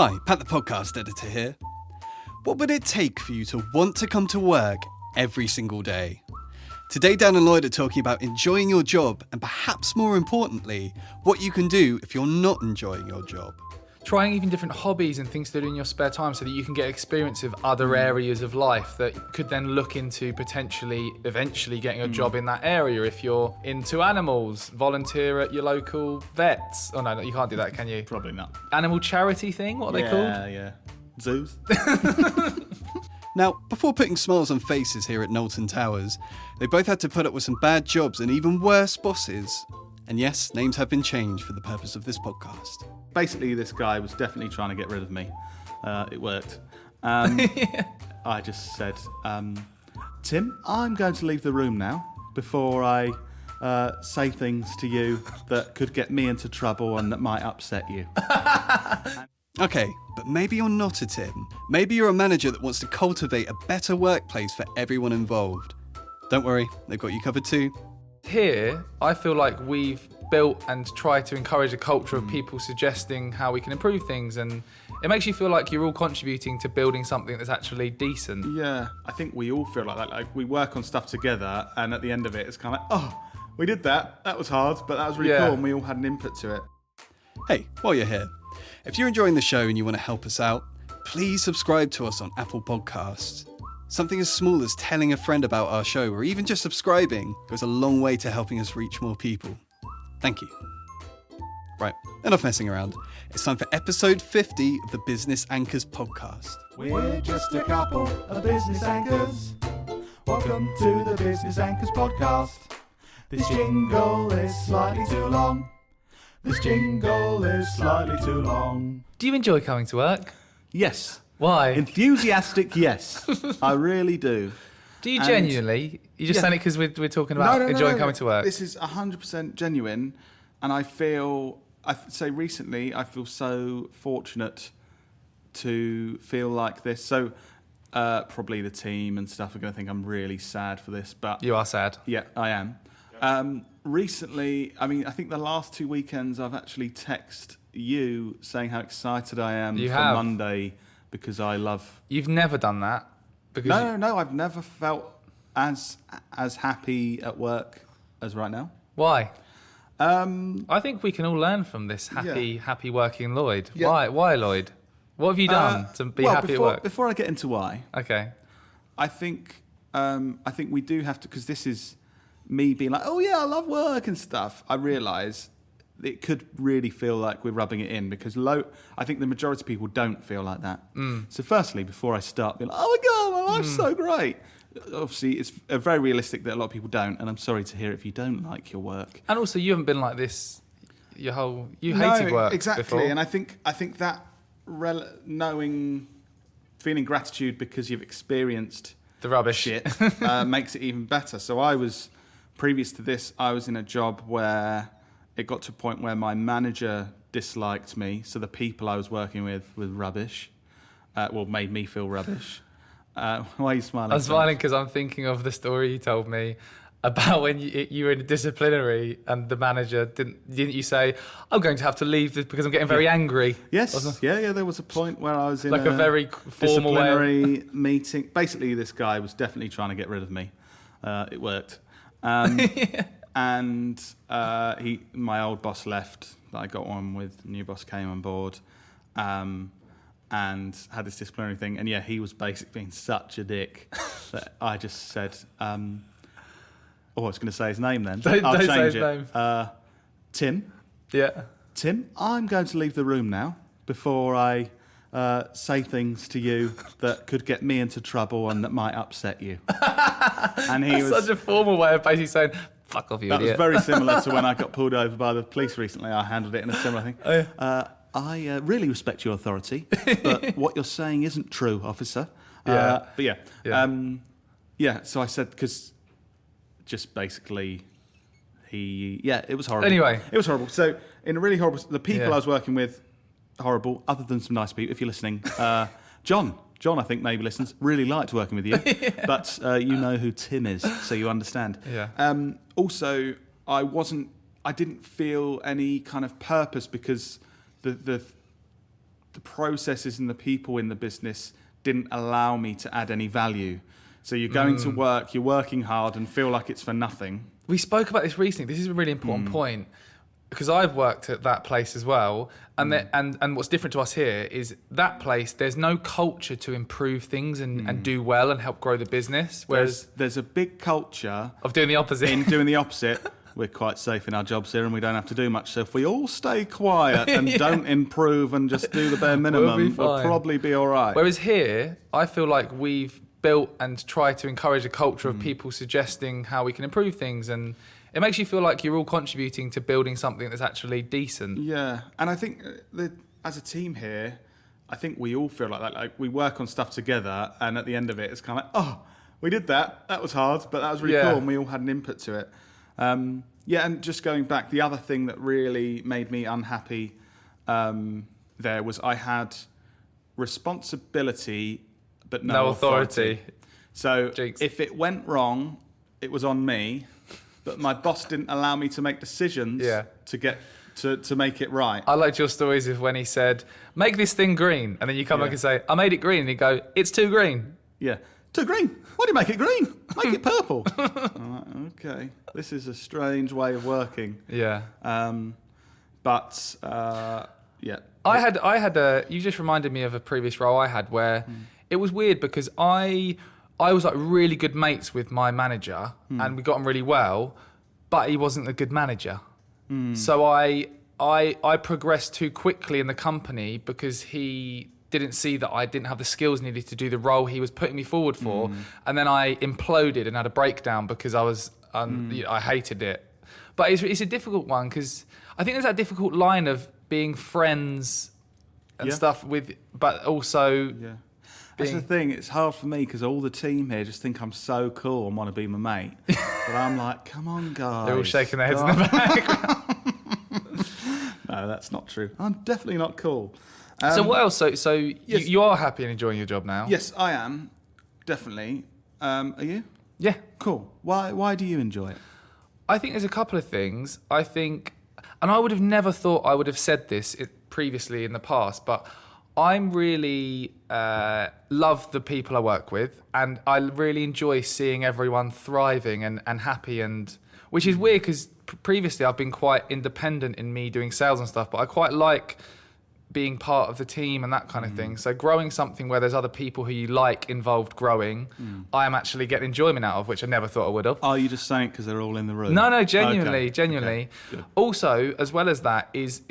Hi, Pat the podcast editor here. What would it take for you to want to come to work every single day? Today, Dan and Lloyd are talking about enjoying your job and perhaps more importantly, what you can do if you're not enjoying your job. Trying even different hobbies and things to do in your spare time so that you can get experience of other areas of life that could then look into potentially eventually getting a job in that area. If you're into animals, volunteer at your local vets. Oh no, you can't do that, can you? Probably not. Animal charity thing? What are they called? Yeah. Zoos. Now, before putting smiles on faces here at Knowlton Towers, they both had to put up with some bad jobs and even worse bosses. And yes, names have been changed for the purpose of this podcast. Basically, this guy was definitely trying to get rid of me. It worked. I just said, Tim, I'm going to leave the room now before I say things to you that could get me into trouble and that might upset you. Okay, but maybe you're not a Tim. Maybe you're a manager that wants to cultivate a better workplace for everyone involved. Don't worry, they've got you covered too. Here, I feel like we've built and tried to encourage a culture of people suggesting how we can improve things, and it makes you feel like you're all contributing to building something that's actually decent. Yeah, I think we all feel like that. Like, we work on stuff together, and at the end of it, it's kind of like, oh, we did that. That was hard, but that was really cool, and we all had an input to it. Hey, while you're here, if you're enjoying the show and you want to help us out, please subscribe to us on Apple Podcasts. Something as small as telling a friend about our show or even just subscribing goes a long way to helping us reach more people. Thank you. Right, enough messing around. It's time for episode 50 of the Business Anchors podcast. We're just a couple of business anchors. Welcome to the Business Anchors podcast. This jingle is slightly too long. This jingle is slightly too long. Do you enjoy coming to work? Yes. Why? Enthusiastic, yes. I really do. Do you genuinely? You just saying it because we're talking about enjoying coming to work? This is 100% genuine, and I feel so fortunate to feel like this. So probably the team and stuff are going to think I'm really sad for this, but You are sad. yeah, I am. Recently, I think the last 2 weekends I've actually texted you saying how excited I am for Monday because I love... You've never done that? Because No, I've never felt as happy at work as right now. Why? I think we can all learn from this happy working Lloyd. Yeah. Why, Lloyd? What have you done to be happy at work? Before I get into why, Okay. I think we do have to, because this is me being like, oh yeah, I love work and stuff. I realise it could really feel like we're rubbing it in because I think the majority of people don't feel like that. So firstly, before I start being like, oh my God, my life's so great. Obviously, it's very realistic that a lot of people don't, and I'm sorry to hear if you don't like your work. And also, you haven't been like this you hated work exactly. before. And I think that feeling gratitude because you've experienced the rubbish shit makes it even better. So previous to this, I was in a job where it got to a point where my manager disliked me, so the people I was working with were rubbish. Made me feel rubbish. Why are you smiling? I'm smiling because I'm thinking of the story you told me about when you were in a disciplinary and the manager didn't you say, I'm going to have to leave because I'm getting very angry? Yes. Yeah. There was a point where I was in a very formal disciplinary meeting. Basically, this guy was definitely trying to get rid of me. It worked. And my old boss left that I got on with, new boss came on board, and had this disciplinary thing. And yeah, he was basically being such a dick that I just said, I was going to say his name then. Don't change say his it. name. Tim. Yeah. Tim, I'm going to leave the room now before I say things to you that could get me into trouble and that might upset you. And he was such a formal way of basically saying, fuck off, you idiot. That was very similar to when I got pulled over by the police recently. I handled it in a similar thing. Oh, yeah. I really respect your authority, but what you're saying isn't true, officer. Yeah. So I said, because just basically it was horrible. Anyway. It was horrible. So in a really horrible, the people Yeah. I was working with, horrible, other than some nice people, if you're listening. John, I think maybe listens, really liked working with you, but you know who Tim is, so you understand. Yeah. Also, I didn't feel any kind of purpose because the the processes and the people in the business didn't allow me to add any value. So you're going to work, you're working hard and feel like it's for nothing. We spoke about this recently. This is a really important point, because I've worked at that place as well. And and what's different to us here is that place, there's no culture to improve things and do well and help grow the business. Whereas There's a big culture of doing the opposite. in doing the opposite. We're quite safe in our jobs here and we don't have to do much. So if we all stay quiet and don't improve and just do the bare minimum, we'll probably be all right. Whereas here, I feel like we've built and tried to encourage a culture of people suggesting how we can improve things, and it makes you feel like you're all contributing to building something that's actually decent. Yeah, and I think as a team here, I think we all feel like that. Like we work on stuff together, and at the end of it, it's kind of like, oh, we did that. That was hard, but that was really cool, and we all had an input to it. Yeah, and just going back, the other thing that really made me unhappy there was I had responsibility but no authority. So Jinx. if it went wrong, it was on me, but my boss didn't allow me to make decisions to get to make it right. I liked your stories of when he said, make this thing green, and then you come back and say, I made it green, and he'd go, it's too green. Yeah. Too green. Why do you make it green? Make it purple. I'm like, okay. This is a strange way of working. Yeah. But yeah. I had a, you just reminded me of a previous role I had where it was weird because I was like really good mates with my manager and we got on really well, but he wasn't a good manager. So I progressed too quickly in the company because he didn't see that I didn't have the skills needed to do the role he was putting me forward for. And then I imploded and had a breakdown because I was, I hated it. But it's a difficult one because I think there's that difficult line of being friends and stuff with, but also... Yeah. That's the thing, it's hard for me because all the team here just think I'm so cool and want to be my mate. But I'm like, come on, guys. They're all shaking their heads in the background. No, that's not true. I'm definitely not cool. So what else? So yes. you are happy and enjoying your job now? Yes, I am. Definitely. Are you? Yeah. Cool. Why do you enjoy it? I think there's a couple of things. I think, and I would have never thought I would have said this previously in the past, but I'm really love the people I work with, and I really enjoy seeing everyone thriving and happy, and which is weird because previously I've been quite independent in me doing sales and stuff, but I quite like being part of the team and that kind of thing. So growing something where there's other people who you like involved growing, I am actually getting enjoyment out of, which I never thought I would have. Are you just saying because they're all in the room? No, genuinely. Okay. Also, as well as that, is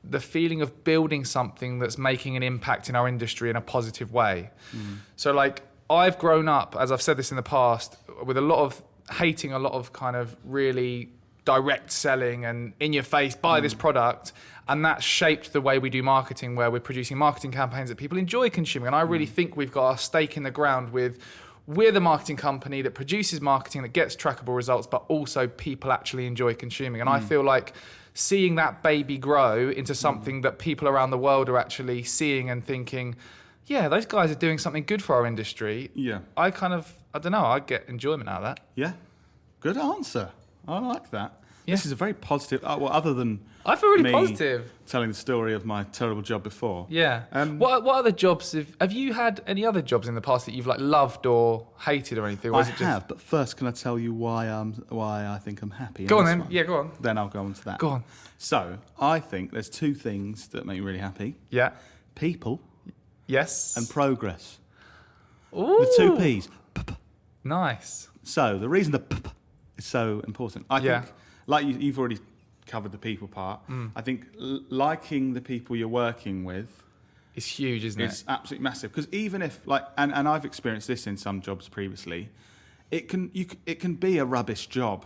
the feeling of building something that's making an impact in our industry in a positive way. So like, I've grown up, as I've said this in the past, with a lot of hating a lot of kind of really direct selling and in your face, buy this product. And that shaped the way we do marketing, where we're producing marketing campaigns that people enjoy consuming. And I really think we've got our stake in the ground with, we're the marketing company that produces marketing that gets trackable results, but also people actually enjoy consuming. And I feel like seeing that baby grow into something that people around the world are actually seeing and thinking, yeah, those guys are doing something good for our industry. Yeah. I don't know, I get enjoyment out of that. Yeah. Good answer. I like that. Yeah. This is a very positive... well, other than I feel really me positive. telling the story of my terrible job before. Yeah. What other jobs have you had any other jobs in the past that you've like loved or hated or anything? Or I have, but first, can I tell you why I think I'm happy? Go on this then. one? Yeah, go on. Then I'll go on to that. Go on. So, I think there's two things that make me really happy. Yeah. People Yes. and progress. Ooh. The two P's. Nice. So, the reason the is so important, I Yeah. think, like you've already covered the people part, I think liking the people you're working with It's huge, isn't is it? absolutely massive. Because even if, like, and I've experienced this in some jobs previously, it can be a rubbish job.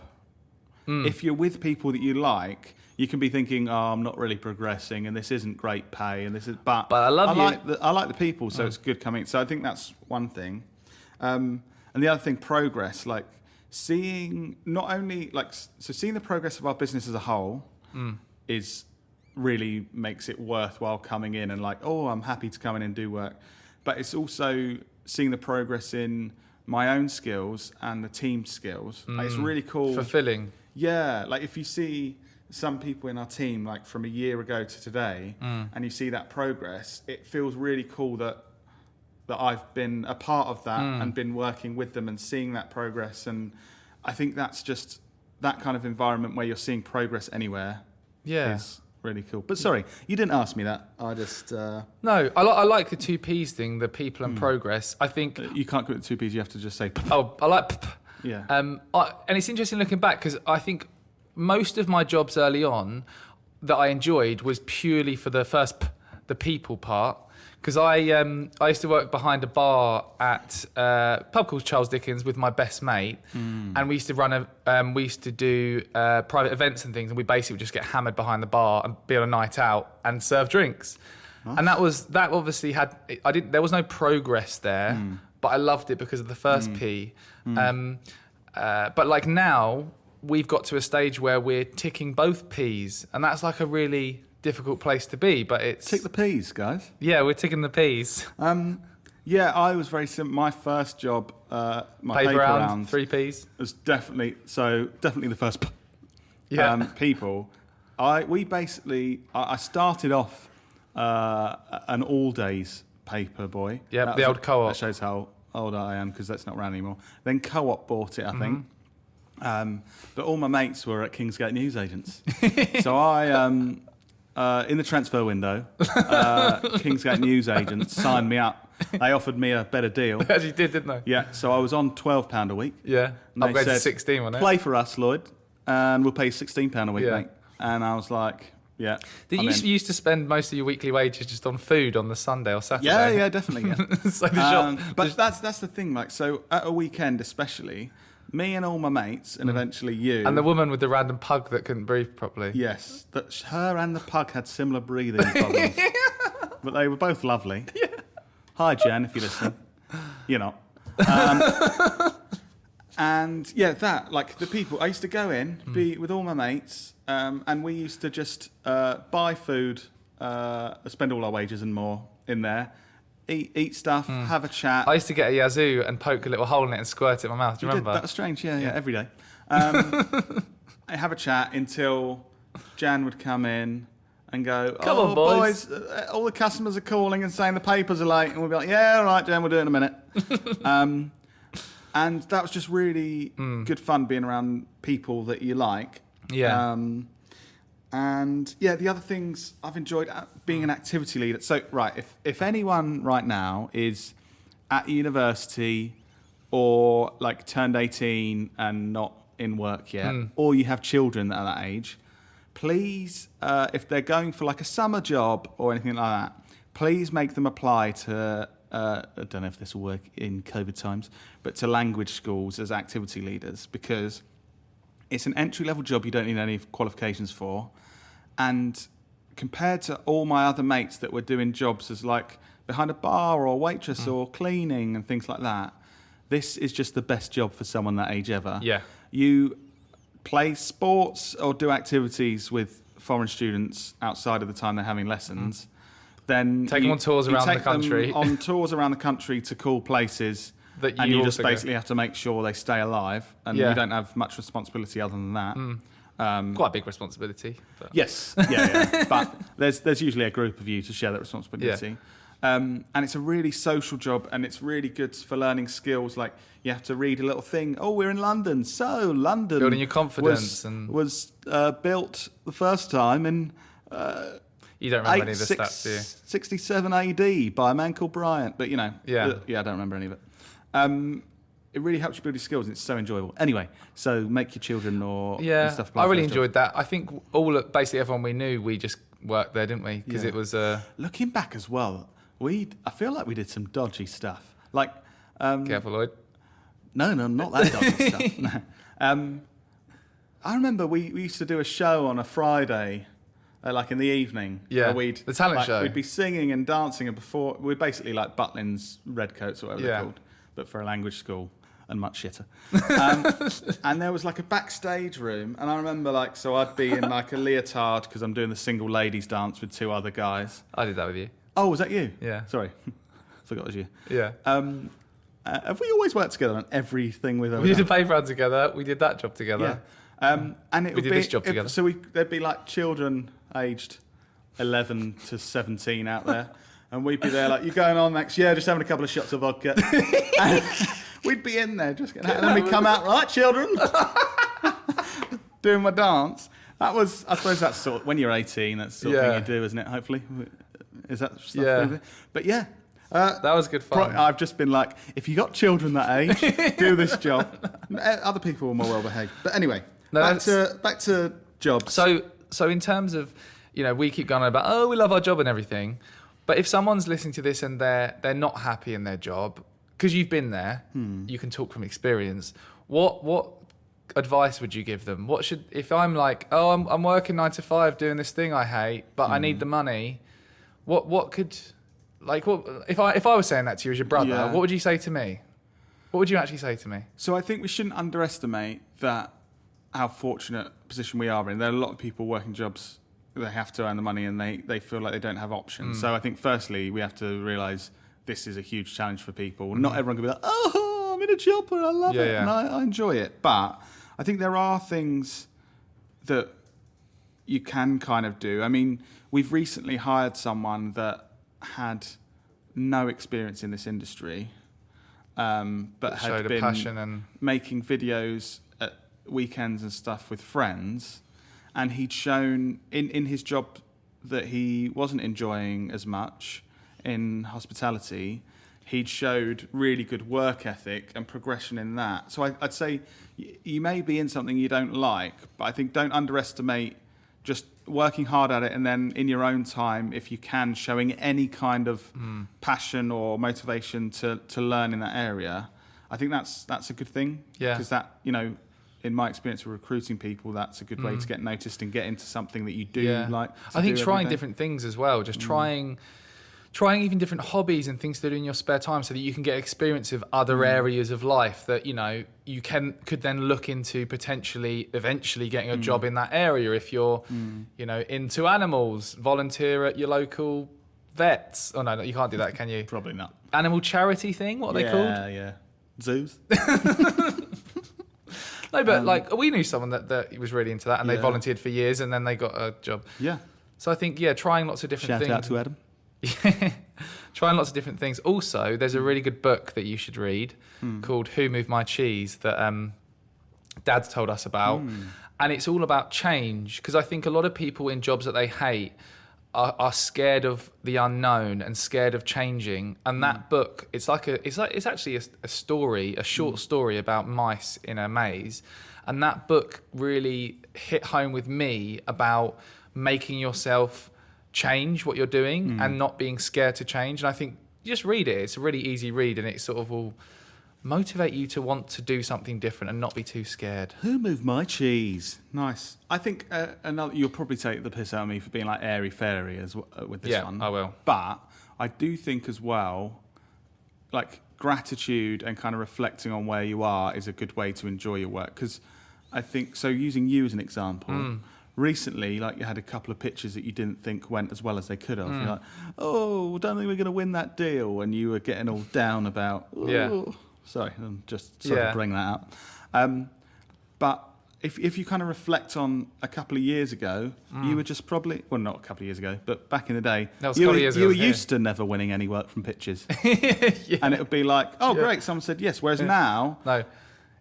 If you're with people that you like, you can be thinking, "Oh, I'm not really progressing, and this isn't great pay, and this is." But I love you. I like the people, so it's good coming. So I think that's one thing. And the other thing, progress, like seeing not only seeing the progress of our business as a whole is really makes it worthwhile coming in and like, oh, I'm happy to come in and do work. But it's also seeing the progress in my own skills and the team skills. Like, it's really cool. Fulfilling. Yeah, like if you see some people in our team, like from a year ago to today, and you see that progress, it feels really cool that I've been a part of that and been working with them and seeing that progress. And I think that's just that kind of environment where you're seeing progress anywhere. Yeah. Is really cool. But sorry, you didn't ask me that. I just... No, I like the 2 Ps thing, the people and progress. I think... You can't call it 2 Ps, you have to just say... Oh, I like... Yeah. And it's interesting looking back because I think most of my jobs early on that I enjoyed was purely for the first... the people part. Because I used to work behind a bar at a pub called Charles Dickens with my best mate, and we used to do private events and things, and we basically would just get hammered behind the bar and be on a night out and serve drinks. Nice. And that obviously there was no progress there, but I loved it because of the first P. But like now we've got to a stage where we're ticking both Ps, and that's like a really difficult place to be, but it's... Tick the Ps, guys. Yeah, we're ticking the Ps. Yeah, I was very simple. My first job, my paper round, 3 Ps. was definitely the first Yeah. people. I started off an all days paper boy. Yeah, the old co-op. That shows how old I am because that's not around anymore. Then co-op bought it, I think. But all my mates were at Kingsgate Newsagents, so I. In the transfer window, Kingsgate Newsagents signed me up. They offered me a better deal. They actually did, didn't they? Yeah, so I was on £12 a week. Yeah, And upgrade to 16, wasn't it? Play for us, Lloyd, and we'll pay you £16 a week, Yeah. mate. And I was like, yeah. Did you used to spend most of your weekly wages just on food on the Sunday or Saturday? Yeah, definitely. Yeah. So the shop, but that's the thing. Like, so at a weekend, especially, me and all my mates, and eventually you, and the woman with the random pug that couldn't breathe properly. yes, that her and the pug had similar breathing problems, but they were both lovely. Yeah. Hi, Jen, if you listen. You're not. And yeah, that, like the people, I used to go in, be with all my mates, and we used to just buy food, spend all our wages and more in there, eat stuff, have a chat. I used to get a yazoo and poke a little hole in it and squirt it in my mouth. Do you remember? That was strange, yeah, every day. I have a chat until Jan would come in and go, Come on, boys. all the customers are calling and saying the papers are late. And we'd be like, yeah, all right, Jan, we'll do it in a minute. And that was just really good fun being around people that you like. Yeah. And yeah, the other things I've enjoyed being an activity leader. So, right, if anyone right now is at university or like turned 18 and not in work yet, or you have children that are that age, please, if they're going for like a summer job or anything like that, please make them apply to, I don't know if this will work in COVID times, but to language schools as activity leaders, because it's an entry-level job you don't need any qualifications for. And compared to all my other mates that were doing jobs as like behind a bar or waitress or cleaning and things like that, this is just the best job for someone that age ever. Yeah. You play sports or do activities with foreign students outside of the time they're having lessons. Then Take them on tours around the country. On tours around the country to cool places. That and you you just also go- basically have to make sure they stay alive. And you don't have much responsibility other than that. Quite a big responsibility. But. Yes, yeah. But there's usually a group of you to share that responsibility. And it's a really social job, and it's really good for learning skills. Like you have to read a little thing. Oh, we're in London. So London Building your confidence was built the first time in You don't remember any of the stats, do you? 67 AD by a man called Bryant. But, I don't remember any of it. It really helps you build your skills, and it's so enjoyable. Anyway, so make your children and stuff. I really enjoyed that. I think basically everyone we knew, we just worked there, didn't we? Because it was... Looking back as well, I feel like we did some dodgy stuff. Like... Careful, Lloyd. No, not that dodgy stuff. No. I remember we used to do a show on a Friday... like in the evening. Yeah, where the talent show. We'd be singing and dancing, and before we're basically like Butlins Redcoats or whatever they're called, but for a language school and much shitter. And there was like a backstage room, and I remember so I'd be in like a leotard because I'm doing the single ladies dance with 2 other guys. I did that with you. Oh, was that you? Yeah. Sorry, forgot it was you. Yeah. Have we always worked together on everything we've ever We did done? a paper round together. We did that job together. And it would did be this job together. So there'd be like children aged 11 to 17 out there, and we'd be there like, "You going on, Max? Yeah, just having a couple of shots of vodka." And we'd be in there just getting out, and then we'd come out, "Right, children," doing my dance. That was, I suppose, that's sort of, when you're 18, that's the sort of thing you do, isn't it? Hopefully, is that stuff? Yeah. But yeah. That was good fun. I've just been like, if you got children that age, do this job. Other people are more well behaved. But anyway, back to jobs. So in terms of, we keep going on about, oh, we love our job and everything. But if someone's listening to this and they're not happy in their job, because you've been there, you can talk from experience. What advice would you give them? If I'm like, oh, I'm working 9 to 5 doing this thing I hate, but I need the money. If I was saying that to you as your brother, what would you say to me? What would you actually say to me? So I think we shouldn't underestimate how fortunate position we are in. There are a lot of people working jobs, they have to earn the money and they feel like they don't have options. So I think firstly, we have to realise this is a huge challenge for people. Not everyone can be like, oh, I'm in a job and I love it and I enjoy it. But I think there are things that you can kind of do. I mean, we've recently hired someone that had no experience in this industry, but had been passion and making videos at weekends and stuff with friends, and he'd shown in his job that he wasn't enjoying as much in hospitality. He'd showed really good work ethic and progression in that. So I'd say you may be in something you don't like, but I think don't underestimate just working hard at it, and then in your own time, if you can, showing any kind of passion or motivation to learn in that area. I think that's a good thing. Yeah. Because that, in my experience with recruiting people, that's a good way to get noticed and get into something that you do like. I think trying different things as well, just trying even different hobbies and things to do in your spare time, so that you can get experience of other areas of life that you could then look into potentially eventually getting a job in that area. If you're into animals, volunteer at your local vets. Oh no, you can't do that, can you? Probably not. Animal charity thing, what are they called? Yeah, zoos. No, but we knew someone that was really into that, and they volunteered for years, and then they got a job. Yeah. So I think trying lots of different things. Shout out to Adam. Trying lots of different things. Also, there's a really good book that you should read called Who Moved My Cheese that Dad's told us about. And it's all about change, because I think a lot of people in jobs that they hate are scared of the unknown and scared of changing. And that book, it's actually a story, a short story about mice in a maze. And that book really hit home with me about making yourself change what you're doing and not being scared to change. And I think you just read it. It's a really easy read, and it sort of will motivate you to want to do something different and not be too scared. Who moved my cheese? Nice. I think you'll probably take the piss out of me for being like airy-fairy with this one. Yeah, I will. But I do think as well, like gratitude and kind of reflecting on where you are is a good way to enjoy your work. Because I think, so using you as an example, recently, like you had a couple of pitches that you didn't think went as well as they could have. You're like, oh, don't think we're going to win that deal. And you were getting all down about, sorry, I'm just sort of bring that up. But if you kind of reflect on a couple of years ago, you were just probably, well, not a couple of years ago, but back in the day, you were used to never winning any work from pitches. And it would be like, oh, great, someone said yes. Whereas now,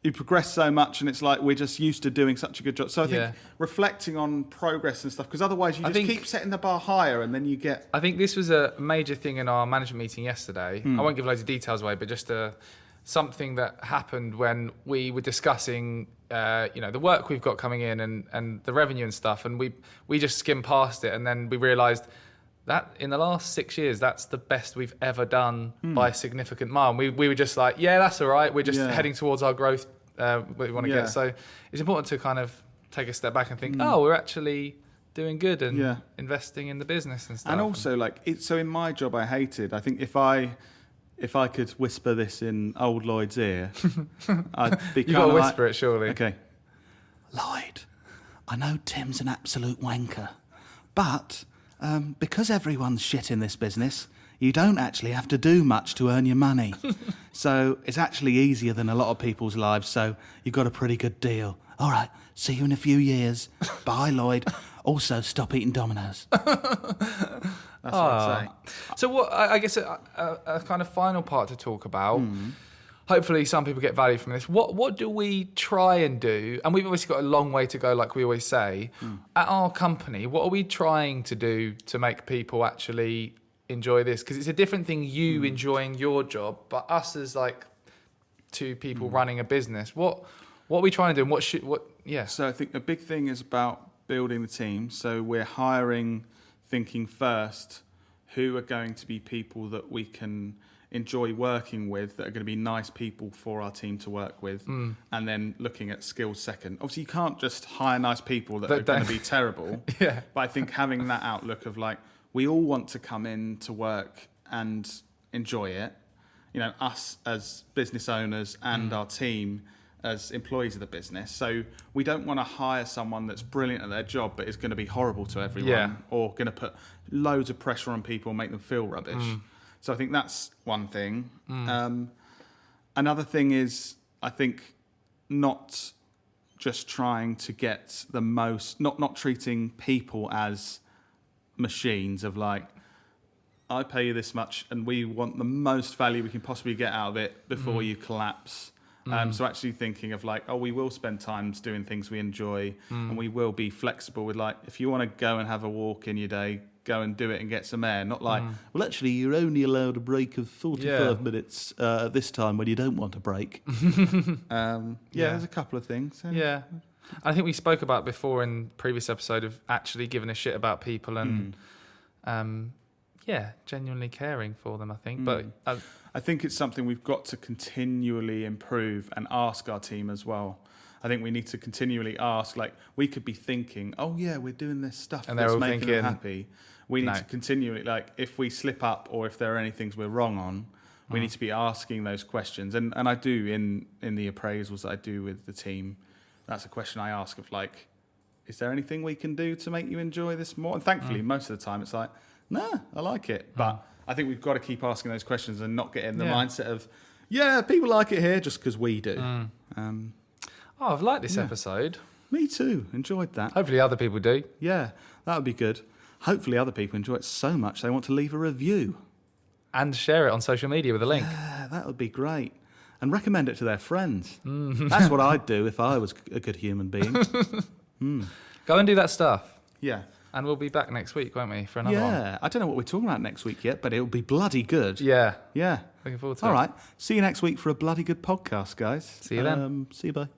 you progress so much, and it's like we're just used to doing such a good job. So I think reflecting on progress and stuff, because otherwise you just keep setting the bar higher, and then you get... I think this was a major thing in our management meeting yesterday. I won't give loads of details away, but just something that happened when we were discussing the work we've got coming in and the revenue and stuff, and we just skimmed past it, and then we realised that in the last 6 years, that's the best we've ever done by a significant mile. And we were just like, yeah, that's all right. We're just heading towards our growth we want to get. So it's important to kind of take a step back and think, oh, we're actually doing good and investing in the business and stuff. And also, so in my job, I hated. I think if I could whisper this in old Lloyd's ear, I'd be You've got to whisper it, surely. Okay. Lloyd, I know Tim's an absolute wanker, but because everyone's shit in this business, you don't actually have to do much to earn your money. So it's actually easier than a lot of people's lives, so you've got a pretty good deal. all right, see you in a few years. Bye, Lloyd. Also, stop eating Dominoes. That's what I'd say. So what? I guess a kind of final part to talk about. Hopefully, some people get value from this. What do we try and do? And we've obviously got a long way to go, like we always say. At our company, what are we trying to do to make people actually enjoy this? Because it's a different thing, you enjoying your job, but us as like two people running a business. What are we trying to do? And yeah. So I think the big thing is about building the team. So we're hiring, thinking first, who are going to be people that we can enjoy working with, that are going to be nice people for our team to work with, and then looking at skills second. Obviously, you can't just hire nice people that are going to be terrible. Yeah. But I think having that outlook of like, we all want to come in to work and enjoy it. You know, us as business owners and our team as employees of the business. So we don't want to hire someone that's brilliant at their job but is going to be horrible to everyone, or going to put loads of pressure on people and make them feel rubbish. So I think that's one thing. Another thing is, I think, not just trying to get the most, not treating people as machines of like, I pay you this much and we want the most value we can possibly get out of it before you collapse. So actually thinking of like, we will spend time doing things we enjoy, and we will be flexible with like, if you want to go and have a walk in your day, go and do it and get some air. Not like, well, actually, you're only allowed a break of 45 minutes this time when you don't want a break. There's a couple of things. Yeah. I think we spoke about before in previous episode of actually giving a shit about people and, genuinely caring for them, I think. But I think it's something we've got to continually improve and ask our team as well. I think we need to continually ask, like, we could be thinking, we're doing this stuff and that's all making thinking, them happy. We need to continually, like, if we slip up or if there are any things we're wrong on, we need to be asking those questions. And I do in the appraisals that I do with the team, that's a question I ask of, like, is there anything we can do to make you enjoy this more? And thankfully, most of the time it's like, no, I like it. But I think we've got to keep asking those questions and not get in the mindset of, people like it here just because we do. I've liked this episode. Me too. Enjoyed that. Hopefully other people do. Yeah, that would be good. Hopefully other people enjoy it so much they want to leave a review. And share it on social media with a link. Yeah, that would be great. And recommend it to their friends. That's what I'd do if I was a good human being. Go and do that stuff. Yeah. And we'll be back next week, won't we, for another one? Yeah. I don't know what we're talking about next week yet, but it'll be bloody good. Yeah. Yeah. Looking forward to it. All right. See you next week for a bloody good podcast, guys. See you then. See you, bye.